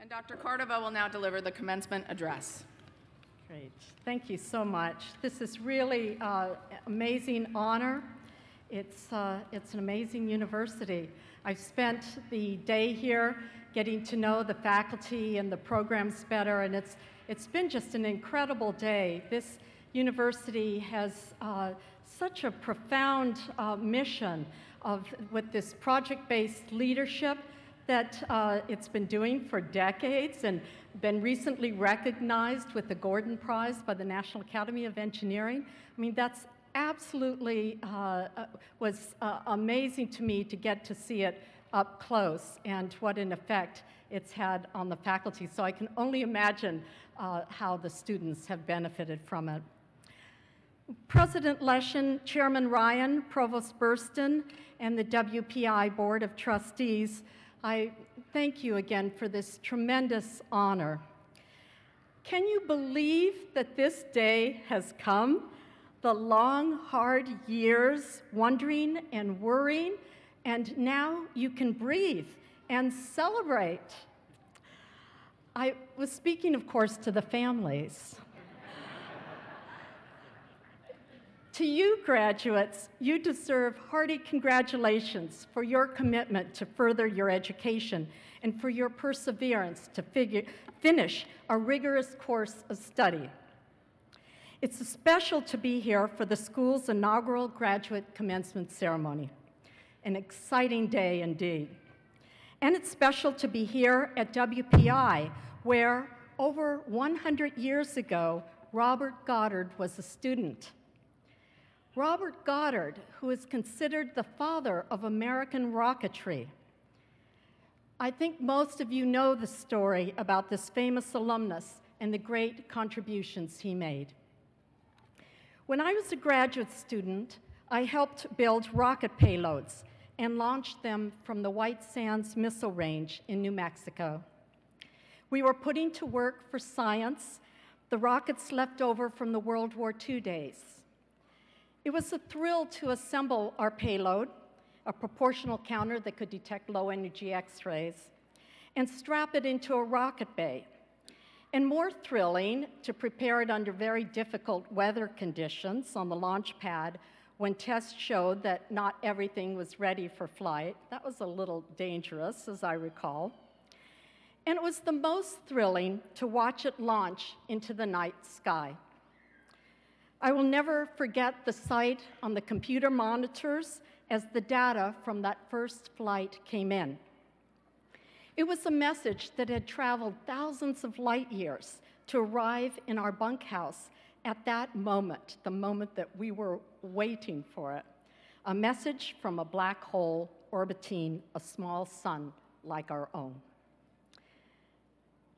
And Dr. Cordova will now deliver the commencement address. Great. Thank you so much. This is really an amazing honor. It's an amazing university. I've spent the day here getting to know the faculty and the programs better, and it's been just an incredible day. This university has such a profound mission with this project-based leadership that it's been doing for decades and been recently recognized with the Gordon Prize by the National Academy of Engineering. I mean, that's absolutely was amazing to me to get to see it up close and what an effect it's had on the faculty. So I can only imagine how the students have benefited from it. President Leshin, Chairman Ryan, Provost Burston, and the WPI Board of Trustees, I thank you again for this tremendous honor. Can you believe that this day has come? The long, hard years wondering and worrying, and now you can breathe and celebrate. I was speaking, of course, to the families. To you, graduates, you deserve hearty congratulations for your commitment to further your education and for your perseverance to finish a rigorous course of study. It's special to be here for the school's inaugural graduate commencement ceremony. An exciting day indeed. And it's special to be here at WPI, where over 100 years ago, Robert Goddard was a student. Robert Goddard, who is considered the father of American rocketry. I think most of you know the story about this famous alumnus and the great contributions he made. When I was a graduate student, I helped build rocket payloads and launched them from the White Sands Missile Range in New Mexico. We were putting to work for science the rockets left over from the World War II days. It was a thrill to assemble our payload, a proportional counter that could detect low-energy X-rays, and strap it into a rocket bay. And more thrilling, to prepare it under very difficult weather conditions on the launch pad when tests showed that not everything was ready for flight. That was a little dangerous, as I recall. And it was the most thrilling to watch it launch into the night sky. I will never forget the sight on the computer monitors as the data from that first flight came in. It was a message that had traveled thousands of light years to arrive in our bunkhouse at that moment, the moment that we were waiting for it. A message from a black hole orbiting a small sun like our own.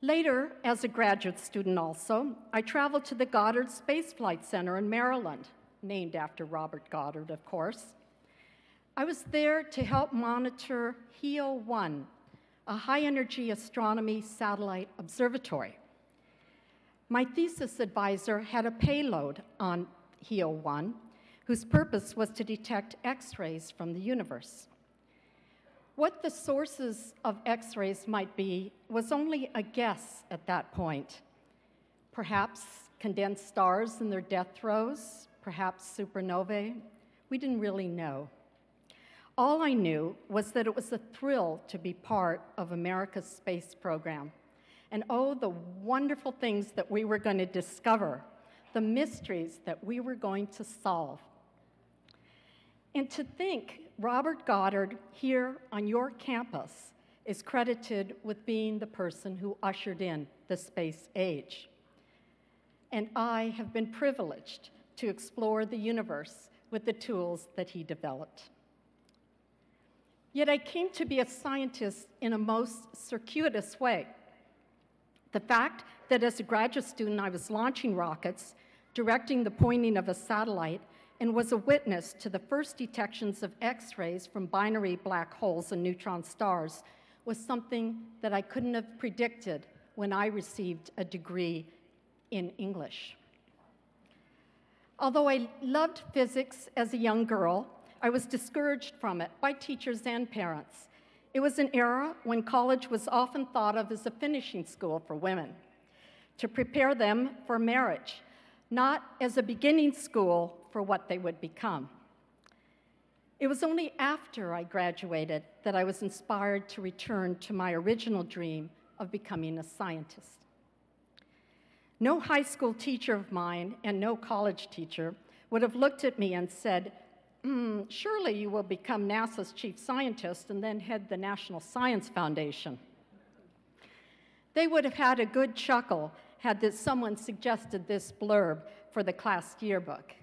Later, as a graduate student also, I traveled to the Goddard Space Flight Center in Maryland, named after Robert Goddard, of course. I was there to help monitor HEO-1, a high-energy astronomy satellite observatory. My thesis advisor had a payload on HEO-1, whose purpose was to detect X-rays from the universe. What the sources of X-rays might be was only a guess at that point. Perhaps condensed stars in their death throes, perhaps supernovae. We didn't really know. All I knew was that it was a thrill to be part of America's space program. And oh, the wonderful things that we were going to discover, the mysteries that we were going to solve. And to think Robert Goddard here on your campus is credited with being the person who ushered in the space age. And I have been privileged to explore the universe with the tools that he developed. Yet I came to be a scientist in a most circuitous way. The fact that as a graduate student I was launching rockets, directing the pointing of a satellite, and was a witness to the first detections of X-rays from binary black holes and neutron stars was something that I couldn't have predicted when I received a degree in English. Although I loved physics as a young girl, I was discouraged from it by teachers and parents. It was an era when college was often thought of as a finishing school for women, to prepare them for marriage, not as a beginning school for what they would become. It was only after I graduated that I was inspired to return to my original dream of becoming a scientist. No high school teacher of mine and no college teacher would have looked at me and said, surely you will become NASA's chief scientist and then head the National Science Foundation. They would have had a good chuckle had someone suggested this blurb for the class yearbook.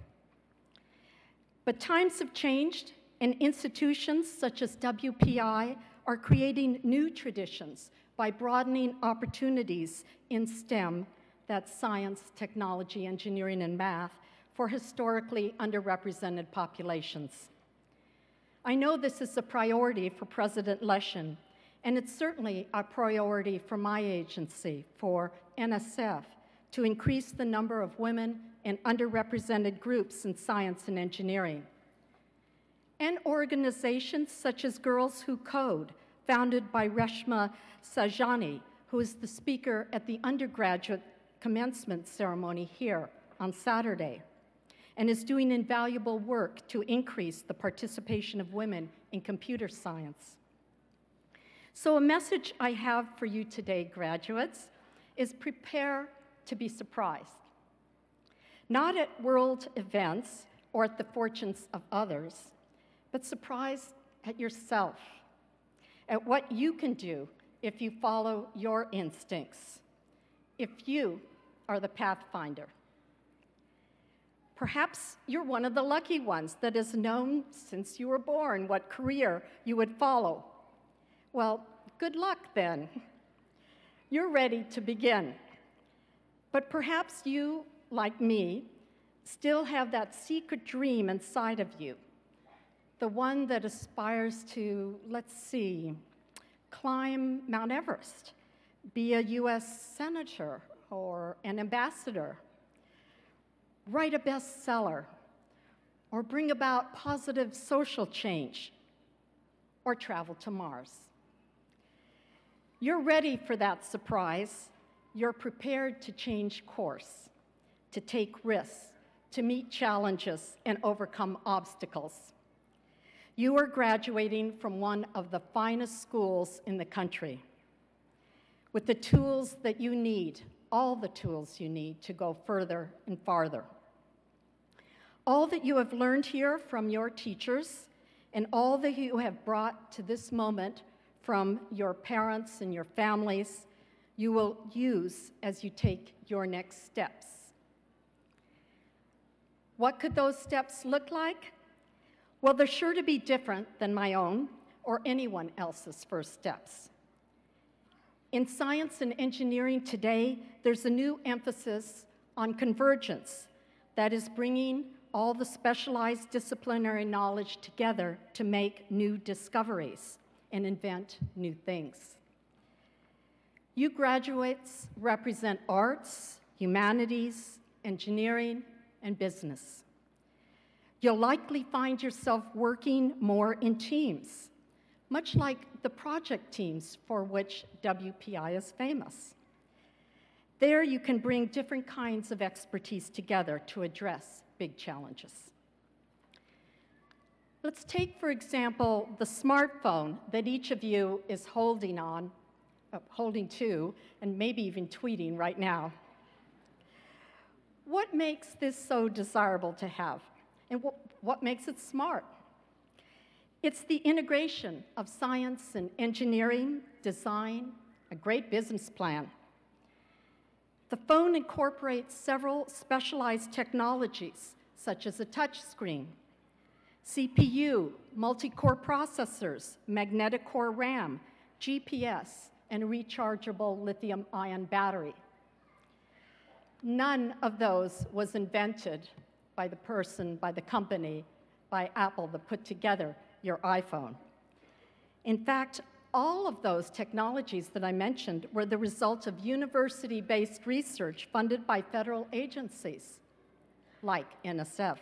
But times have changed, and institutions such as WPI are creating new traditions by broadening opportunities in STEM, that's science, technology, engineering, and math, for historically underrepresented populations. I know this is a priority for President Leshin, and it's certainly a priority for my agency, for NSF, to increase the number of women and underrepresented groups in science and engineering. And organizations such as Girls Who Code, founded by Reshma Sajani, who is the speaker at the undergraduate commencement ceremony here on Saturday, and is doing invaluable work to increase the participation of women in computer science. So a message I have for you today, graduates, is prepare to be surprised. Not at world events or at the fortunes of others, but surprised at yourself, at what you can do if you follow your instincts, if you are the pathfinder. Perhaps you're one of the lucky ones that has known since you were born what career you would follow. Well, good luck then. You're ready to begin. But perhaps you, like me, still have that secret dream inside of you, the one that aspires to, let's see, climb Mount Everest, be a US senator or an ambassador, write a bestseller, or bring about positive social change, or travel to Mars. You're ready for that surprise. You're prepared to change course, to take risks, to meet challenges, and overcome obstacles. You are graduating from one of the finest schools in the country, with the tools that you need, all the tools you need to go further and farther. All that you have learned here from your teachers and all that you have brought to this moment from your parents and your families, you will use as you take your next steps. What could those steps look like? Well, they're sure to be different than my own or anyone else's first steps. In science and engineering today, there's a new emphasis on convergence, that is bringing all the specialized disciplinary knowledge together to make new discoveries and invent new things. You graduates represent arts, humanities, engineering, and business. You'll likely find yourself working more in teams, much like the project teams for which WPI is famous. There you can bring different kinds of expertise together to address big challenges. Let's take, for example, the smartphone that each of you is holding to, and maybe even tweeting right now. What makes this so desirable to have? And what makes it smart? It's the integration of science and engineering, design, a great business plan. The phone incorporates several specialized technologies, such as a touch screen, CPU, multi-core processors, magnetic core RAM, GPS, and a rechargeable lithium-ion battery. None of those was invented by the person, by the company, by Apple that put together your iPhone. In fact, all of those technologies that I mentioned were the result of university-based research funded by federal agencies, like NSF.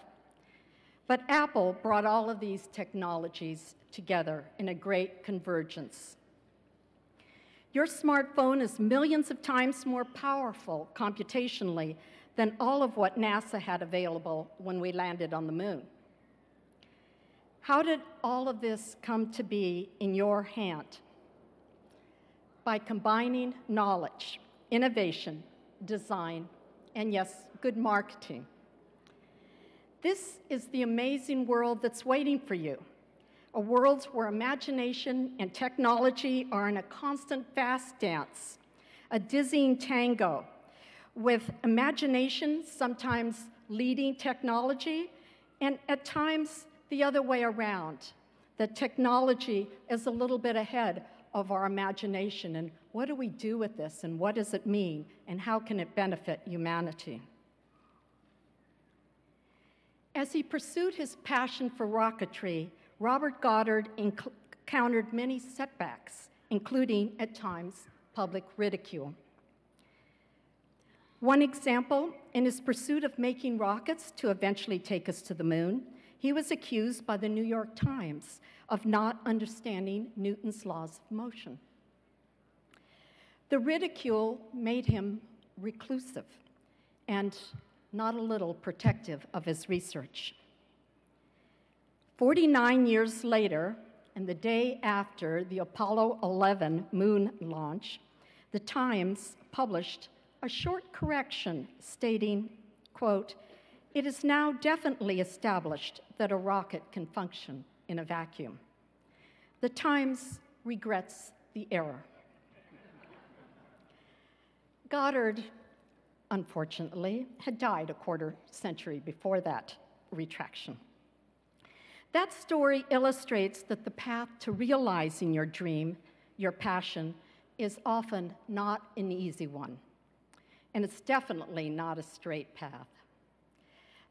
But Apple brought all of these technologies together in a great convergence. Your smartphone is millions of times more powerful computationally than all of what NASA had available when we landed on the moon. How did all of this come to be in your hand? By combining knowledge, innovation, design, and yes, good marketing. This is the amazing world that's waiting for you, a world where imagination and technology are in a constant fast dance, a dizzying tango, with imagination sometimes leading technology, and at times the other way around, that technology is a little bit ahead of our imagination, and what do we do with this, and what does it mean, and how can it benefit humanity? As he pursued his passion for rocketry, Robert Goddard encountered many setbacks, including, at times, public ridicule. One example, in his pursuit of making rockets to eventually take us to the moon, he was accused by the New York Times of not understanding Newton's laws of motion. The ridicule made him reclusive and not a little protective of his research. 49 years later, and the day after the Apollo 11 moon launch, the Times published a short correction stating, quote, "It is now definitely established that a rocket can function in a vacuum." The Times regrets the error. Goddard, unfortunately, had died a quarter century before that retraction. That story illustrates that the path to realizing your dream, your passion, is often not an easy one. And it's definitely not a straight path.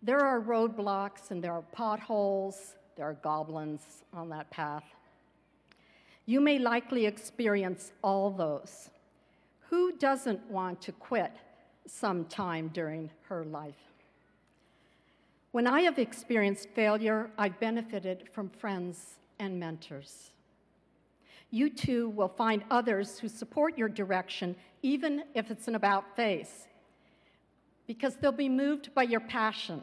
There are roadblocks and there are potholes, there are goblins on that path. You may likely experience all those. Who doesn't want to quit sometime during her life? When I have experienced failure, I've benefited from friends and mentors. You too will find others who support your direction, even if it's an about-face, because they'll be moved by your passion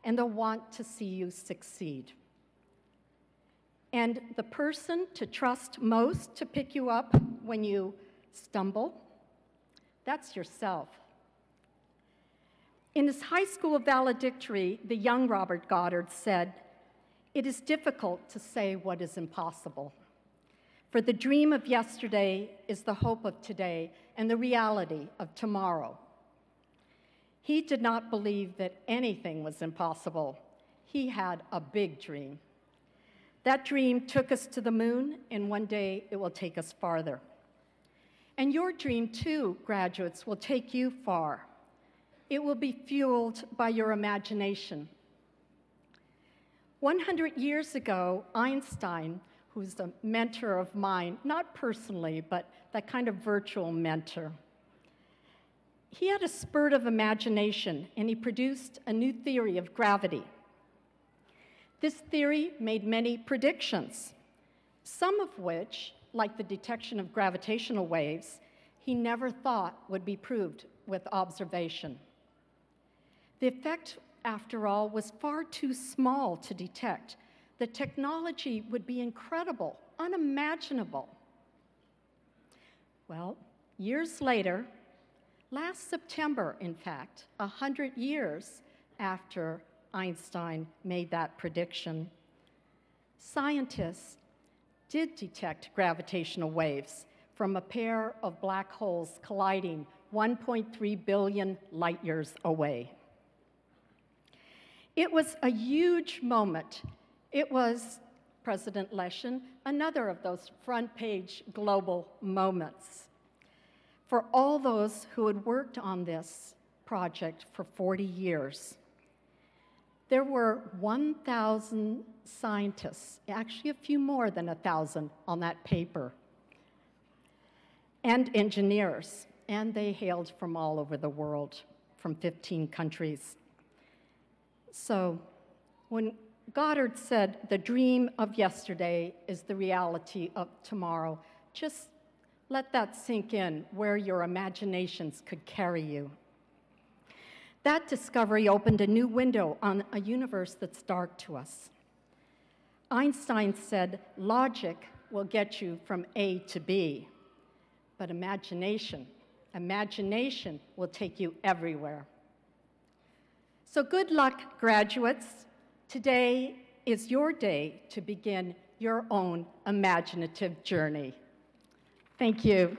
and they'll want to see you succeed. And the person to trust most to pick you up when you stumble, that's yourself. In his high school valedictory, the young Robert Goddard said, "It is difficult to say what is impossible. For the dream of yesterday is the hope of today and the reality of tomorrow." He did not believe that anything was impossible. He had a big dream. That dream took us to the moon, and one day it will take us farther. And your dream, too, graduates, will take you far. It will be fueled by your imagination. 100 years ago, Einstein, who's a mentor of mine, not personally, but that kind of virtual mentor, he had a spurt of imagination, and he produced a new theory of gravity. This theory made many predictions, some of which, like the detection of gravitational waves, he never thought would be proved with observation. The effect, after all, was far too small to detect. The technology would be incredible, unimaginable. Well, years later, last September, in fact, 100 years after Einstein made that prediction, scientists did detect gravitational waves from a pair of black holes colliding 1.3 billion light years away. It was a huge moment. It was, President Leshin, another of those front-page global moments for all those who had worked on this project for 40 years. There were 1,000 scientists, actually a few more than 1,000 on that paper, and engineers, and they hailed from all over the world, from 15 countries. So when Goddard said, "The dream of yesterday is the reality of tomorrow." Just let that sink in, where your imaginations could carry you. That discovery opened a new window on a universe that's dark to us. Einstein said, "Logic will get you from A to B, but imagination will take you everywhere." So good luck, graduates. Today is your day to begin your own imaginative journey. Thank you.